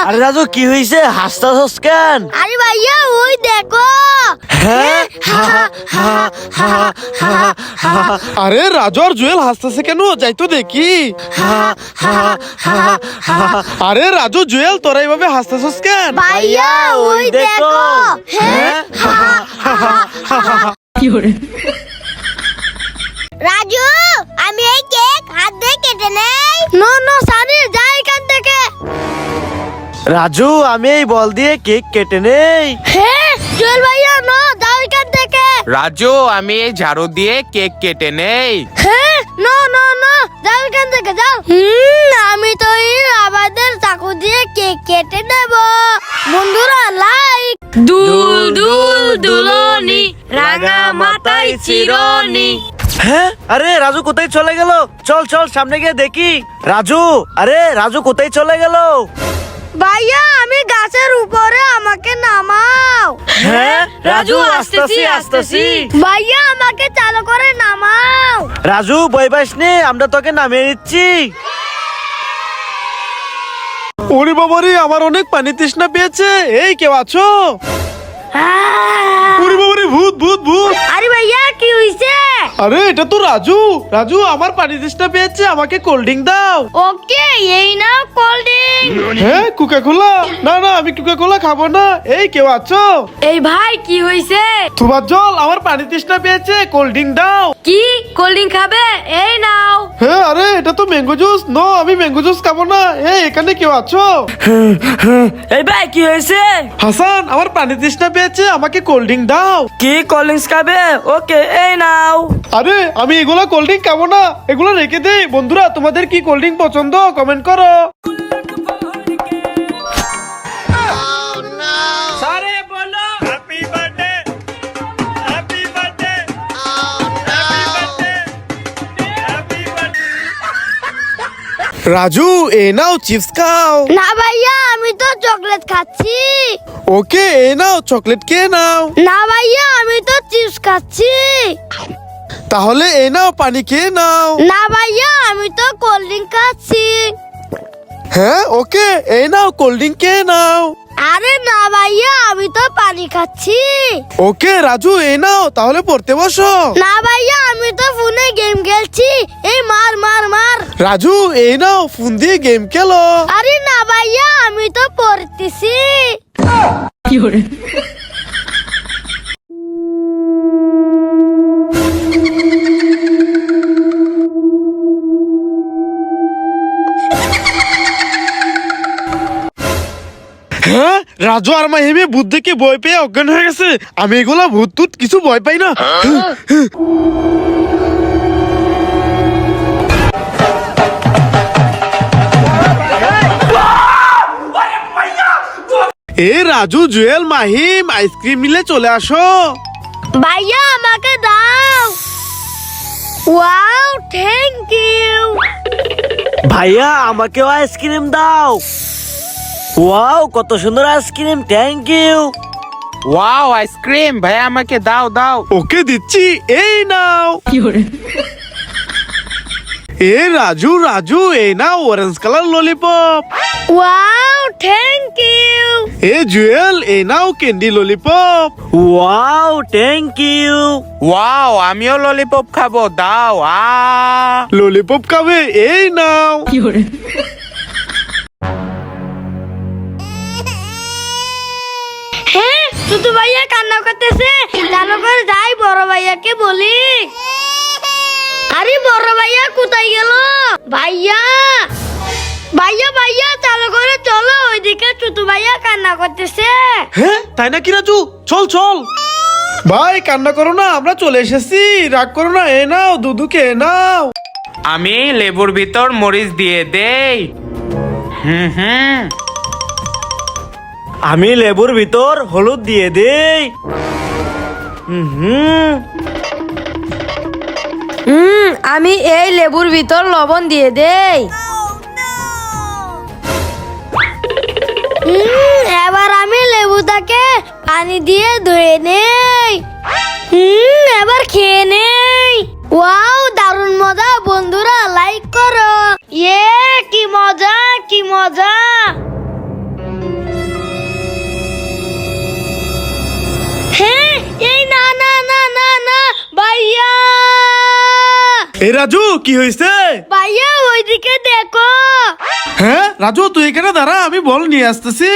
আরে রাজু কি হয়েছে হাসতাছস কেন? আরে ভাইয়া ওই দেখো। আরে রাজু আর জুয়েল হাসতেছে কেন? যাই তো দেখি। আরে রাজু জুয়েল তোরা এইভাবে হাসতেছস কেন? ভাইয়া ওই দেখো। রাজু আমি এই কেক হাত দিয়ে কেটে নেই। নো নো সানি যাই এখান থেকে। রাজু আমি এই বল দিয়ে কেক কেটে নেই। হ্যাঁ জুয়েল ভাইয়া নো যাও এখান থেকে। রাজু আমি এই ঝাড়ু দিয়ে কেক কেটে নেই। হ্যাঁ নো নো নো যাও এখান থেকে যাও। আমি তো এই আমাদের চাকু দিয়ে কেক কেটে নেব। বন্ধুরা লাইক। দুল দুল দুলনি রাঙা মাথায় চিরনি। হ্যাঁ আরে রাজু কোথায় চলে গেল? চল চল সামনে গিয়ে দেখি। রাজু আরে রাজু কোথায় চলে গেল? ভাইয়া আমি গাছের উপরে আমাকে নামাও। হ্যাঁ রাজু আসতেছি আসতেছি। ভাইয়া আমাকে চালু করে নামাও। রাজু বই পাস নে, আমরা তোকে নামিয়ে দিচ্ছি। ওরে বাবারে আমার অনেক পানি তৃষ্ণা পেয়েছে। এই কেউ আছো? ওরে বাবারে ভূত ভূত ভূত। আরে ভাইয়া কি হইছে? আরে এটা তো রাজু। রাজু আমার পানি তৃষ্ণা পেয়েছে, আমাকে কোল্ড ড্রিঙ্ক দাও। ওকে এই নাও কোল্ড ড্রিঙ্ক। হ্যাঁ কোকা কোলা? না না আমি কোকা কোলা খাবো না। এই কেউ আছো? এই ভাই কি হইছে? তোমার জল আমার পানি তৃষ্ণা পেয়েছে, কোল্ড ড্রিঙ্ক দাও। কি কোল্ড ড্রিঙ্ক খাবে? এই নাও। হ্যাঁ আরে এটা তো ম্যাঙ্গো জুস। নো আমি ম্যাঙ্গো জুস খাবো না। এই এখানে কেউ আছো? এই ভাই কি হয়েছে? হাসান আমার পানি তৃষ্ণা পেয়েছে, আমাকে কোল্ড ড্রিঙ্ক দাও। কি কোল্ড ড্রিঙ্কস খাবে? ওকে এই নাও। আরে আমি এগুলা কোল্ড ড্রিঙ্ক খাবো না, এগুলো রেখে দেই। বন্ধুরা তোমাদের কি কোল্ড ড্রিঙ্ক পছন্দ কমেন্ট করো। রাজু এ নাও চিপস খাও। না ভাইয়া আমি তো চকলেট খাচ্ছি। ওকে এ নাও চকলেট খেয়ে নাও। না ভাইয়া আমি তো চিপস খাচ্ছি। তাহলে এ নাও পানি খেয়ে নাও। না ভাইয়া আমি তো কোল্ড ড্রিঙ্ক খাচ্ছি। হ্যাঁ ওকে এই নাও কোল্ড ড্রিঙ্ক খেয়ে নাও। আরে না ভাইয়া আমি তো পানি খাচ্ছি। ওকে রাজু এই নাও তাহলে পড়তে বসো। না ভাইয়া আমি তো ফোনে গেম খেলছি। এই মার মার মার। রাজু এই নাও ফোন দিয়ে গেম খেলো। আরে না ভাইয়া আমি তো পড়তেছি। হ্যাঁ রাজু আর মাহিমে ভূত দেখে ভয় পেয়ে অজ্ঞান হয়ে গেছে। আমি এগুলা ভূত টুত কিছু ভয় পাই না। এ রাজু জুয়েল মাহিম আইসক্রিম মিলে চলে আসো। ভাইয়া আমাকে দাও। Wow thank you. ভাইয়া আমাকেও আইসক্রিম দাও। ওয়াও কত সুন্দর ice cream, thank you. Wow ice cream ভাই আমাকে দাও দাও। ওকে দিচ্ছি এই নাও। এ রাজু রাজু এই নাও orange colour lollipop. Wow thank you. এ জুয়েল এই নাও candy lollipop. Wow thank you. Wow আমিও ললিপপ খাবো, দাও। ললিপপ খাবে এই নাও। হ্যাঁ ছোট ভাইয়া কান্না করতেছে। চালু করে যাই বড় ভাইয়াকে বলি। আরে বড় ভাইয়া কোথায় গেল? ভাইয়া ভাইয়া ভাইয়া চালু করে চলো, ওইদিকে ছোট ভাইয়া কান্না করতেছে। হ্যাঁ তাই নাকি রাজু? চল চল। ভাই কান্না করো না, আমরা চলে এসেছি। রাগ করো না, এ নাও দুদুকে এ নাও। আমি লেবুর ভিতর মরিচ দিয়ে দেই। হুম আমি লেবুর ভিতর হলুদ দিয়ে দেই। আমি এই লেবুর ভিতর লবণ দিয়ে দেই। এবার আমি লেবুটাকে পানি দিয়ে ধুয়ে নেই। এবার খেয়ে নেই। ওয়াও দারুণ মজা। বন্ধুরা লাইক করো। এই রাজু কি হয়েছে? ভাইয়া ওইদিকে দেখো। হ্যাঁ রাজু তুই এখানে দাঁড়া, আমি বল নিয়ে আসতেছি।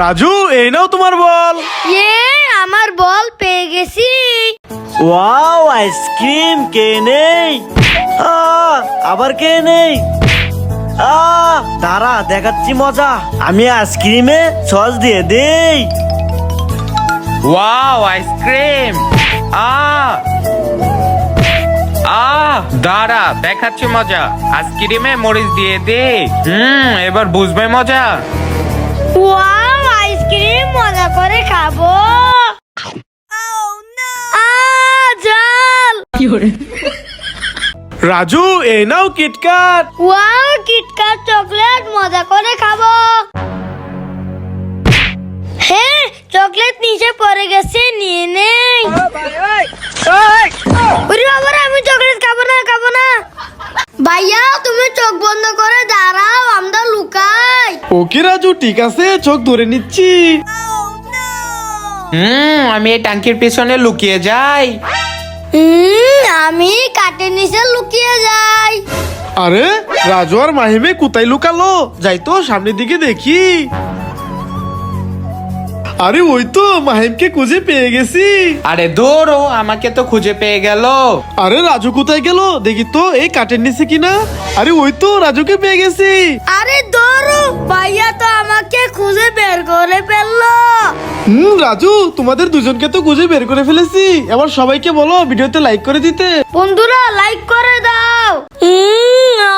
রাজু এই নাও তোমার বল। আমার বল পেয়ে গেছি। ওয়াও আইসক্রিম কে নেই, আবার কে নেই। দাঁড়া দেখাচ্ছি মজা, আমি আইসক্রিমে সস দিয়ে দেই। Wow ice cream. দাঁড়া দেখাচ্ছি মজা, আইসক্রিমে মরিচ দিয়ে দে। এবার বুঝবে মজা। ওয়াও আইসক্রিম মজা করে খাবো। জাল। রাজু এই নাও কিটকাট। ওয়াও কিটক্যাট চকলেট মজা করে খাবো। হ্যাঁ চকলেট নিচে পড়ে গেছে, নিয়ে নেই। ওরে বাবারে, আমি চকলেট খাবো না। ভাইয়া তুমি চোখ বন্ধ করে দাঁড়াও, আমরা লুকাই। ওকে রাজু ঠিক আছে, চোখ ধরে নিচ্ছি। আমি এই ট্যাঙ্কির পিছনে লুকিয়ে যাই। আমি কাঠের নিচে লুকিয়ে যাই। আরে রাজু আর মাহিমে কোথায় লুকালো? যাই তো সামনের দিকে দেখি। আরে ওই তো মাহিমকে খুঁজে পেয়ে গেছি। আরে দৌড়ো, আমাকে তো খুঁজে পেয়ে গেল। আরে রাজু কোথায় গেল দেখি তো, এই কাঠের নিচে কিনা। আরে ওই তো রাজুকে পেয়ে গেছি। আরে দৌড়ো, ভাইয়া তো আমাকে খুঁজে বের করে ফেললো। রাজু তোমাদের দুজনকে তো খুঁজে বের করে ফেলেছি। এবার সবাইকে বলো ভিডিওতে লাইক করে দিতে। বন্ধুরা লাইক করে দাও।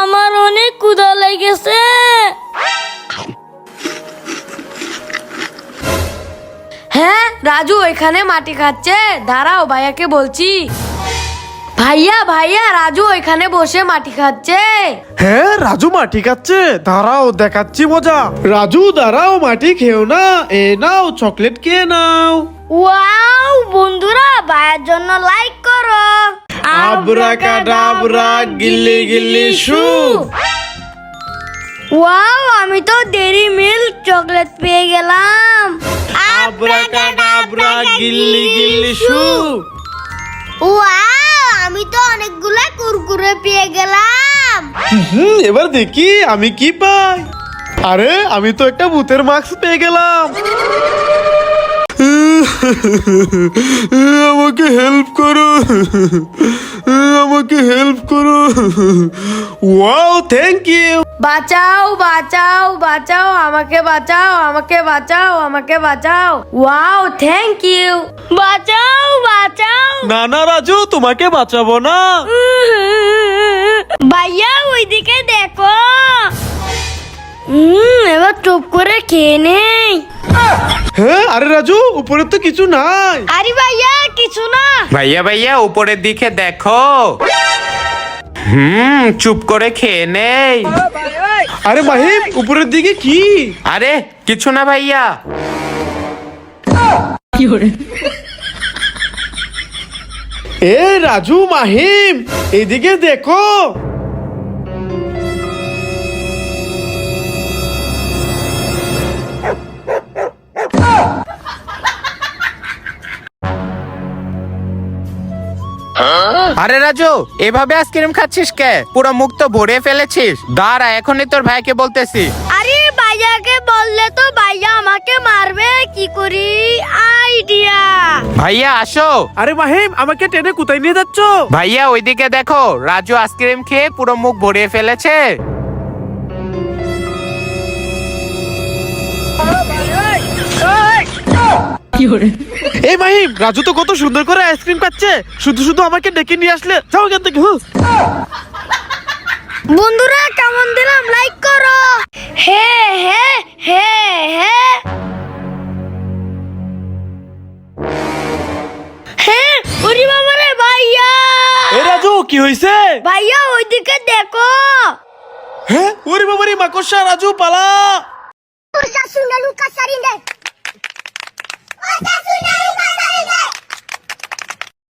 আমার অনেক ক্ষুধা লেগেছে। হ্যাঁ রাজু এখানে মাটি খাচ্ছে, দাঁড়াও ভাইয়াকে বলছি। ভাইয়া রাজু এখানে বসে মাটি খাচ্ছে। হ্যাঁ রাজু মাটি খাচ্ছে, দাঁড়াও দেখাচ্ছি মজা। রাজু দাঁড়াও, মাটি খেও না, এ নাও চকলেট খেয়ে নাও। ওয়াও বন্ধুরা ভাইয়ের জন্য লাইক করো। আবরাকাডাবরা গিল্লি গিল্লি শু। ওয়াও আমি তো ডেরি মিল্ক চকলেট পেয়ে গেলাম। আবরাকাডাবরা গিল্লি গিল্লি শু। ওয়াও আমি তো অনেকগুলা কুরকুরে পেয়ে গেলাম। এবার দেখি আমি কি পাই। আরে আমি তো একটা ভূতের মাস্ক পেয়ে গেলাম। আমাকে হেল্প করো, আমাকে হেল্প করো। Wow thank you. বাঁচাও আমাকে বাঁচাও। Wow thank you. বাঁচাও। না না রাজু তোমাকে বাঁচাবো না। ভাইয়া ওইদিকে দেখো। এবার চুপ করে খেয়ে নেই। হ্যাঁ আরে রাজু উপরে তো কিছু নাই। আরে ভাইয়া কিছু না। ভাইয়া উপরের দিকে দেখো। চুপ করে খেয়ে নেই। আরে মাহিম উপরের দিকে কি? আরে কিছু না ভাইয়া। এ রাজু মাহিম এদিকে দেখো। আরে রাজু এভাবে আইসক্রিম খাচ্ছিস কে? পুরো মুখ তো ভরে ফেলেছিস। দাঁড়া এখনই তোর ভাইকে বলতেছি। আরে ভাইয়াকে বললে তো ভাইয়া আমাকে মারবে, কি করি? আইডিয়া। ভাইয়া আসো। আরে মাহিম আমাকে টেনে কোথায় নিয়ে যাচ্ছ? ভাইয়া ওইদিকে দেখো, রাজু আইসক্রিম খেয়ে পুরো মুখ ভরিয়ে ফেলেছে। এই মাহিম রাজু তো কত সুন্দর করে আইসক্রিম খাচ্ছে, শুধু শুধু আমাকে ডেকে নিয়ে আসলে। যাও এখান থেকে। বন্ধুরা কেমন দিলাম লাইক করো। হে ওরে বাবারে ভাইয়া। এ রাজু কি হয়েছে? ভাইয়া ওইদিকে দেখো। হ্যাঁ ওরে বাবারে মাকড়সা, রাজু পালা। Luka Sarinde.